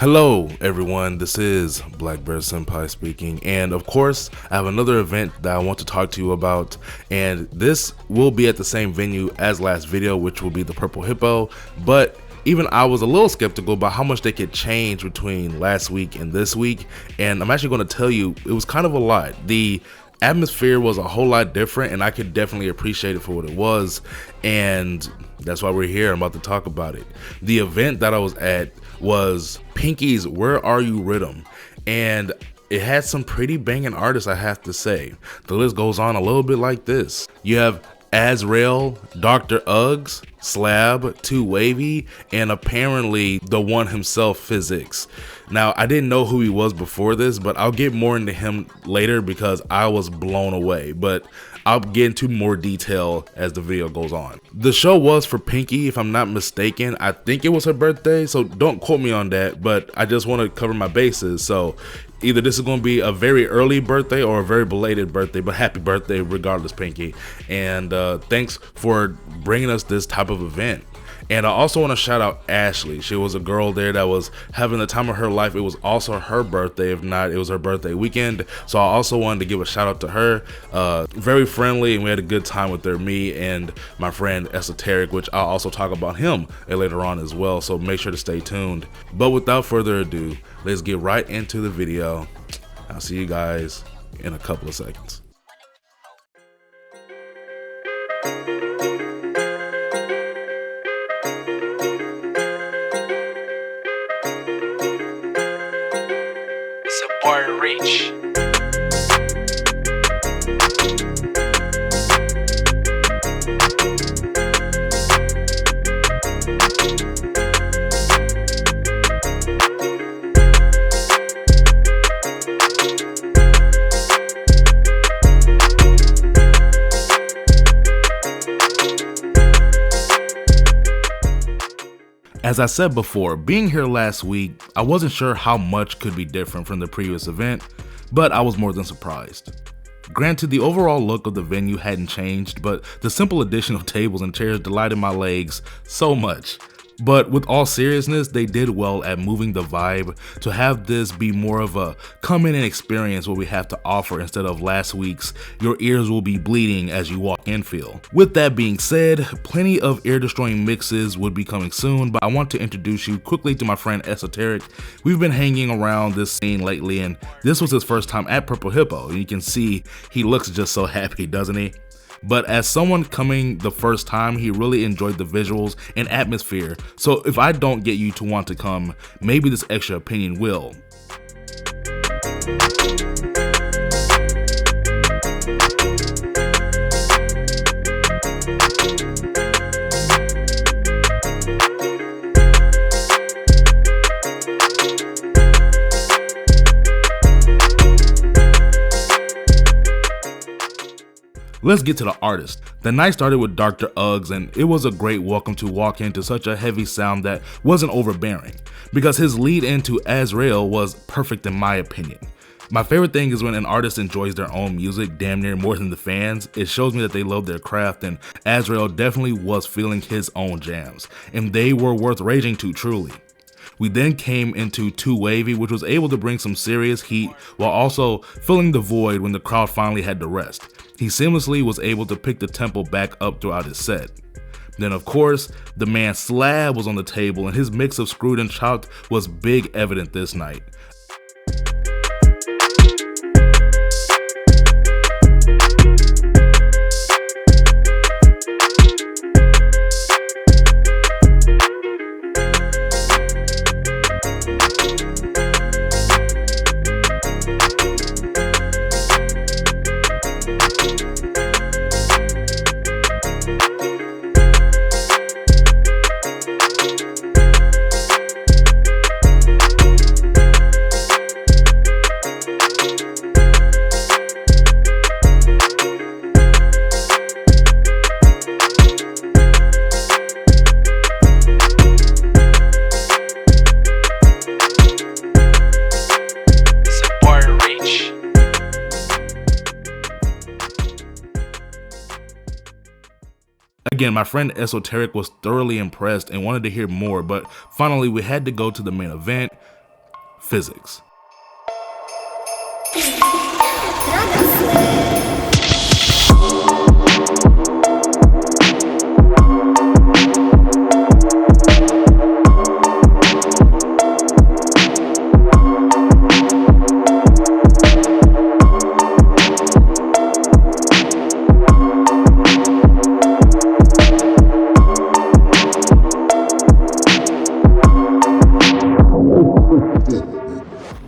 Hello everyone, this is Black Bear Senpai speaking, and of course I have another event that I want to talk to you about, and this will be at the same venue as last video, which will be the Purple Hippo. But even I was a little skeptical about how much they could change between last week and this week, and I'm actually going to tell you it was kind of a lot. The atmosphere was a whole lot different, and I could definitely appreciate it for what it was, and that's why we're here. I'm about to talk about it. The event that I was at was Pinky's Where Are You Riddum, and it had some pretty banging artists, I have to say. The list goes on a little bit like this. You have Azrael, Dr. Uggs, Slab, Too Wavy, and apparently the one himself, Physics. Now, I didn't know who he was before this, but I'll get more into him later because I was blown away. But I'll get into more detail as the video goes on. The show was for Pinky, if I'm not mistaken. I think it was her birthday, so don't quote me on that, but I just want to cover my bases. So either this is going to be a very early birthday or a very belated birthday, but happy birthday regardless, Pinky. And thanks for bringing us this type of event. And I also want to shout out Ashley. She was a girl there that was having the time of her life. It was also her birthday. If not, it was her birthday weekend. So I also wanted to give a shout out to her. Very friendly, and we had a good time with her, me and my friend Esoteric, which I'll also talk about him later on as well. So make sure to stay tuned. But without further ado, let's get right into the video. I'll see you guys in a couple of seconds. Reach. As I said before, being here last week, I wasn't sure how much could be different from the previous event, but I was more than surprised. Granted, the overall look of the venue hadn't changed, but the simple addition of tables and chairs delighted my legs so much. But with all seriousness, they did well at moving the vibe to have this be more of a come in and experience what we have to offer instead of last week's your ears will be bleeding as you walk in feel. With that being said, plenty of ear destroying mixes would be coming soon, but I want to introduce you quickly to my friend Esoteric. We've been hanging around this scene lately, and this was his first time at Purple Hippo. And you can see he looks just so happy, doesn't he? But as someone coming the first time, he really enjoyed the visuals and atmosphere. So if I don't get you to want to come, maybe this extra opinion will. Let's get to the artist. The night started with Dr. Uggs, and it was a great welcome to walk into such a heavy sound that wasn't overbearing, because his lead into Azrael was perfect in my opinion. My favorite thing is when an artist enjoys their own music damn near more than the fans. It shows me that they love their craft, and Azrael definitely was feeling his own jams, and they were worth raging to truly. We then came into Too Wavy, which was able to bring some serious heat while also filling the void when the crowd finally had to rest. He seamlessly was able to pick the tempo back up throughout his set. Then of course, the man Slab was on the table, and his mix of screwed and chopped was big evident this night. Again, my friend Esoteric was thoroughly impressed and wanted to hear more, but finally we had to go to the main event. physics.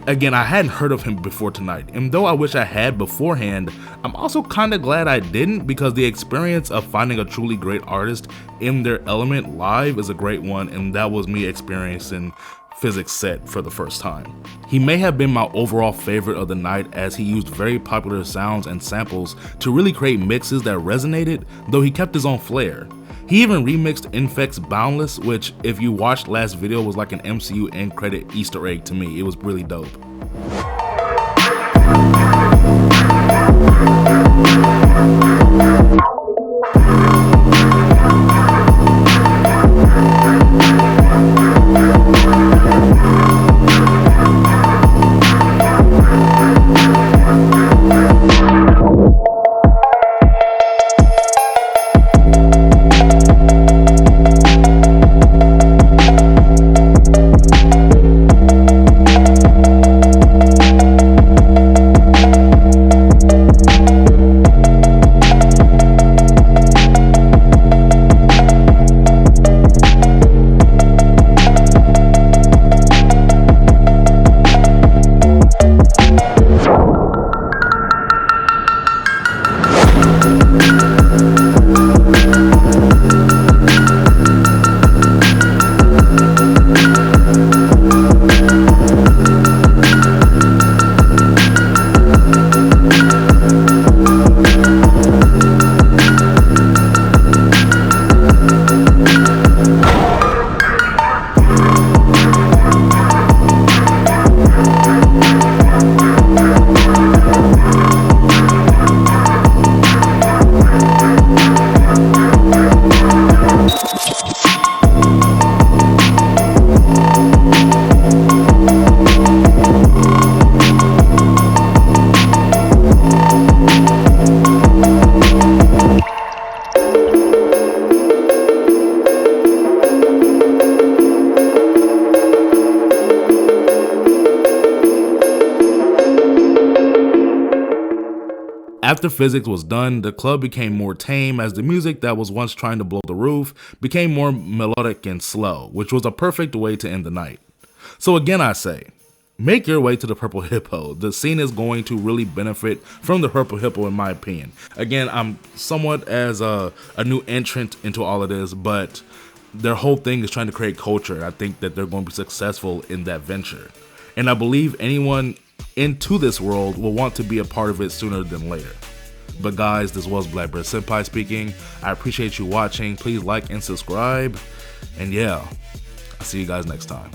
Again, I hadn't heard of him before tonight, and though I wish I had beforehand, I'm also kinda glad I didn't, because the experience of finding a truly great artist in their element live is a great one, and that was me experiencing Physics set for the first time. He may have been my overall favorite of the night, as he used very popular sounds and samples to really create mixes that resonated, though he kept his own flair. He even remixed Infect's Boundless, which if you watched last video was like an MCU end credit Easter egg to me. It was really dope. After Physics was done, the club became more tame, as the music that was once trying to blow the roof became more melodic and slow, which was a perfect way to end the night. So again, I say, make your way to the Purple Hippo. The scene is going to really benefit from the Purple Hippo, in my opinion. Again, I'm somewhat as a new entrant into all of this, but their whole thing is trying to create culture. I think that they're going to be successful in that venture. And I believe anyone into this world will want to be a part of it sooner than later. But guys, this was Blackbeard Senpai speaking. I appreciate you watching. Please like and subscribe. And yeah, I'll see you guys next time.